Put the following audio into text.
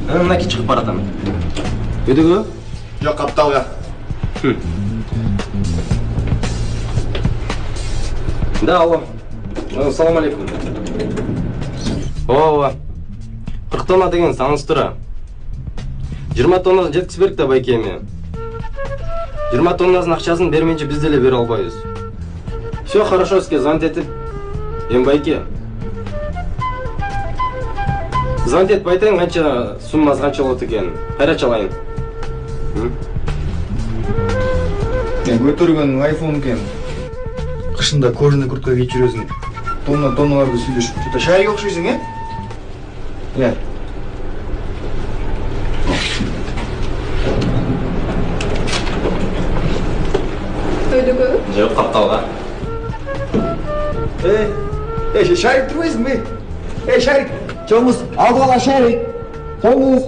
Мына ки чыгып баратам. Өйдөгү? Жок, капталга. Да, алло. Ассаламу алейкум. Ооба. 40 тонна деген саңыз тура. 20 тоннасын жеткизип берик да байке эми. 20 тоннасын акчасын бермейинче биз деле бере албайбыз. Все хорошо, сизге звонить этип. Эми байке. Звонить этип айтайын канча суммасы канча болот экенин. Кайра чалайын. Көтөргөн айфон экен. Кышында кожаный куртка кийип жүрөсүң. Тонналарды сүйлөшүп. Что-то шайга окшойсуң, э? Өйдөгү? Жок, капталга. Шарик турбайсың бе? Шарик! Чоңуз, алып ала Шарик! Чоңуз!